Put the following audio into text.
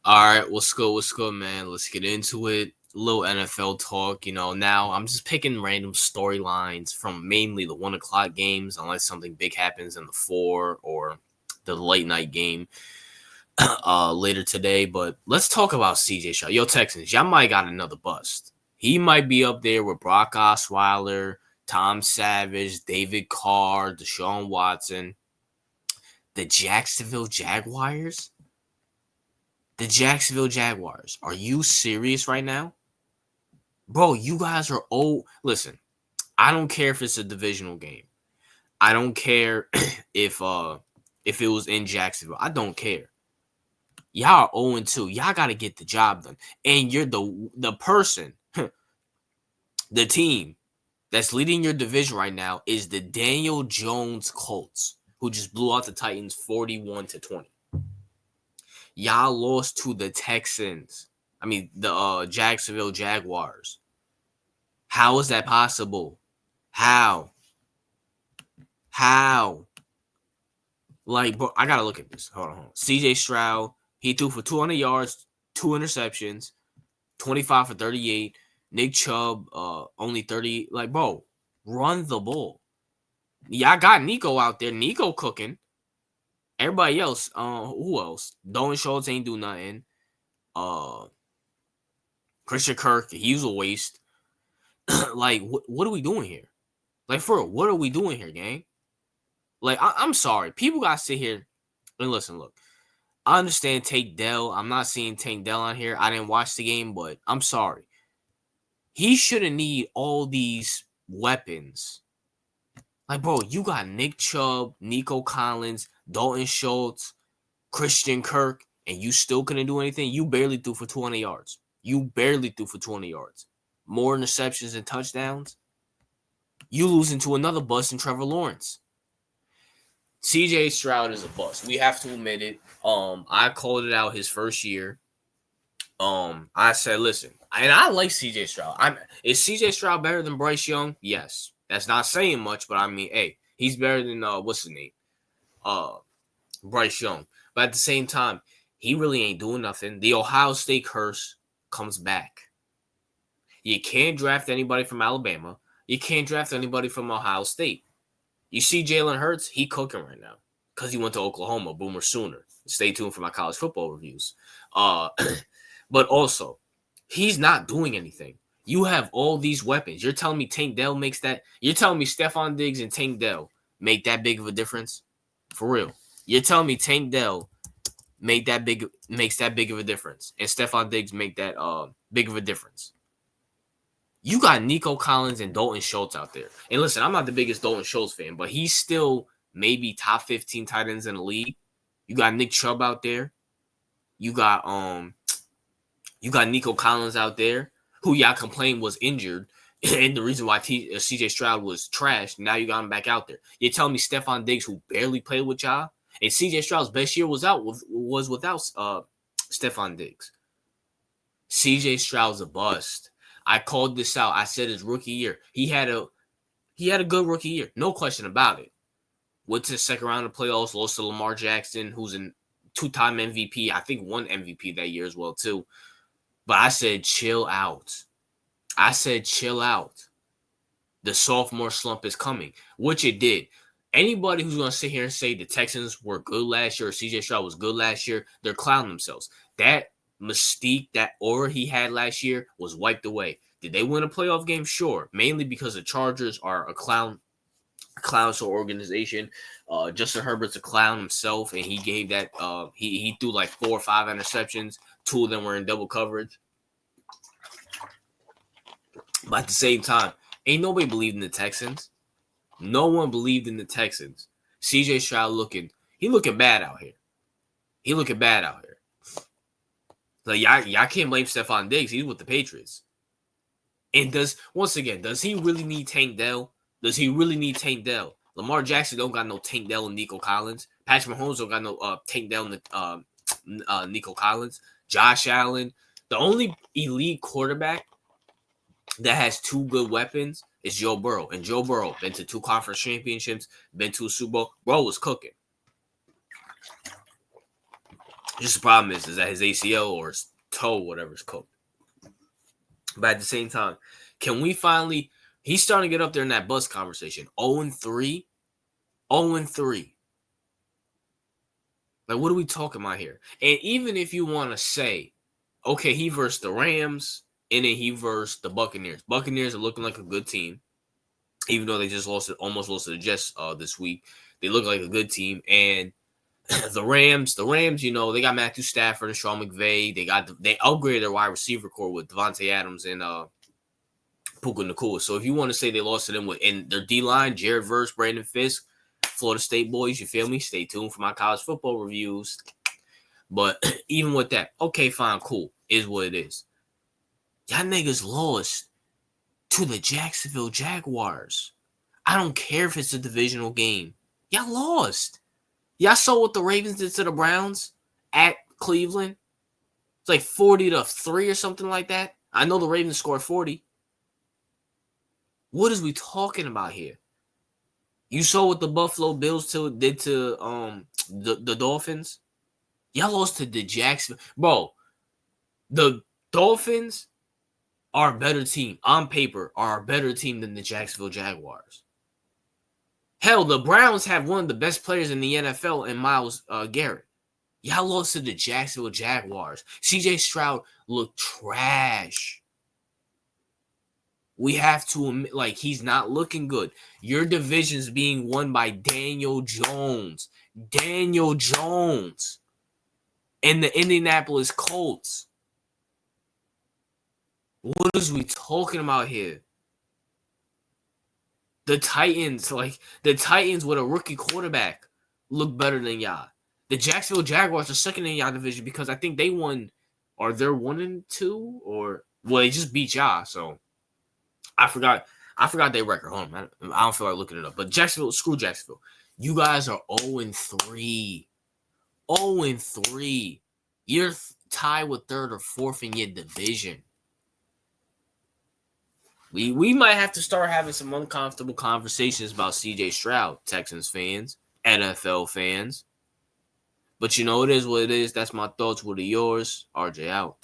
All right, what's good? What's good, man? Let's get into it. A little NFL talk. Now I'm just picking random storylines from mainly the 1 o'clock games, unless something big happens in the 4 or the late night game later today. But let's talk about CJ Stroud. Yo, Texans, y'all might got another bust. He might be up there with Brock Osweiler, Tom Savage, David Carr, Deshaun Watson, the Jacksonville Jaguars. The Jacksonville Jaguars. Are you serious right now? Bro, you guys are old. Listen, I don't care if it's a divisional game. I don't care if it was in Jacksonville. I don't care. Y'all are 0-2. Y'all got to get the job done. And you're the person, the team that's leading your division right now is the Daniel Jones Colts, who just blew out the Titans 41-20. Y'all lost to the Texans. I mean, the Jacksonville Jaguars. How is that possible? How? Like, bro, I gotta look at this. Hold on. CJ Stroud, he threw for 200 yards, 2 interceptions, 25 for 38. Nick Chubb, only 30. Like, bro, run the ball. Y'all got Nico out there. Nico cooking. Everybody else, who else? Dalton Schultz ain't do nothing. Christian Kirk, he's a waste. Like, what are we doing here? Like, for real, what are we doing here, gang? Like, I'm sorry. People got to sit here and listen, look. I understand Tank Dell. I'm not seeing Tank Dell on here. I didn't watch the game, but I'm sorry. He shouldn't need all these weapons. Like, bro, you got Nick Chubb, Nico Collins, Dalton Schultz, Christian Kirk, and you still couldn't do anything? You barely threw for 200 yards. More interceptions and touchdowns. You losing to another bust in Trevor Lawrence. CJ Stroud is a bust. We have to admit it. I called it out his first year. I said, listen, and I like CJ Stroud. Is CJ Stroud better than Bryce Young? Yes. That's not saying much, but I mean, hey, he's better than what's his name? Bryce Young. But at the same time, he really ain't doing nothing. The Ohio State curse comes back. You can't draft anybody from Alabama. You can't draft anybody from Ohio State. You see Jalen Hurts, he cooking right now because he went to Oklahoma, Boomer Sooner. Stay tuned for my college football reviews. But also, he's not doing anything. You have all these weapons. You're telling me Tank Dell makes that? You're telling me Stephon Diggs and Tank Dell make that big of a difference? For real. You're telling me Tank Dell makes that big of a difference and Stephon Diggs make that big of a difference? You got Nico Collins and Dalton Schultz out there. And listen, I'm not the biggest Dalton Schultz fan, but he's still maybe top 15 tight ends in the league. You got Nick Chubb out there. You got Nico Collins out there, who y'all complained was injured, and the reason why CJ Stroud was trashed. Now you got him back out there. You're telling me Stephon Diggs, who barely played with y'all, and CJ Stroud's best year was without Stephon Diggs. CJ Stroud's a bust. I called this out. I said his rookie year. He had a good rookie year. No question about it. Went to the second round of playoffs, lost to Lamar Jackson, who's a 2-time MVP. I think one MVP that year as well, too. But I said, chill out. The sophomore slump is coming, which it did. Anybody who's going to sit here and say the Texans were good last year or CJ Stroud was good last year, they're clowning themselves. That mystique, that aura he had last year was wiped away. Did they win a playoff game? Sure. Mainly because the Chargers are a clown show organization. Justin Herbert's a clown himself, and he gave that he threw like 4 or 5 interceptions. 2 of them were in double coverage. But at the same time, ain't nobody believed in the Texans. No one believed in the Texans. CJ Stroud looking bad out here. Like, y'all can't blame Stephon Diggs. He's with the Patriots. And does he really need Tank Dell? Lamar Jackson don't got no Tank Dell and Nico Collins. Patrick Mahomes don't got no Tank Dell and Nico Collins. Josh Allen. The only elite quarterback that has 2 good weapons is Joe Burrow. And Joe Burrow been to 2 conference championships, been to a Super Bowl. Bro was cooking. Just the problem is that his ACL or his toe, whatever, is cooked. But at the same time, can we finally? He's starting to get up there in that buzz conversation. 0-3, 0-3. Like, what are we talking about here? And even if you want to say, okay, he versus the Rams, and then he versus the Buccaneers. Buccaneers are looking like a good team, even though they just almost lost to the Jets this week. They look like a good team, and the Rams, you know, they got Matthew Stafford and Sean McVay. They upgraded their wide receiver core with Devontae Adams and Puka Nacua. So if you want to say they lost to them in their D-line, Jared Verse, Brandon Fisk, Florida State boys, you feel me? Stay tuned for my college football reviews. But even with that, okay, fine, cool. Is what it is. Y'all niggas lost to the Jacksonville Jaguars. I don't care if it's a divisional game. Y'all lost. Y'all saw what the Ravens did to the Browns at Cleveland. It's like 40-3 or something like that. I know the Ravens scored 40. What is we talking about here? You saw what the Buffalo Bills did to the Dolphins. Y'all lost to the Jacksonville. Bro, the Dolphins are a better team. On paper, are a better team than the Jacksonville Jaguars. Hell, the Browns have one of the best players in the NFL in Myles Garrett. Y'all lost to the Jacksonville Jaguars. CJ Stroud looked trash. We have to admit, like, he's not looking good. Your division's being won by Daniel Jones. Daniel Jones. And the Indianapolis Colts. What is we talking about here? The Titans with a rookie quarterback look better than y'all. The Jacksonville Jaguars are second in y'all division because I think they won, or they're 1-2, or well, they just beat y'all. So I forgot their record. Hold on, I don't feel like looking it up. But Jacksonville, screw Jacksonville. You guys are 0-3. 0-3. You're tied with third or fourth in your division. We might have to start having some uncomfortable conversations about CJ Stroud, Texans fans, NFL fans. But you know, it is what it is. That's my thoughts. What are yours? RJ out.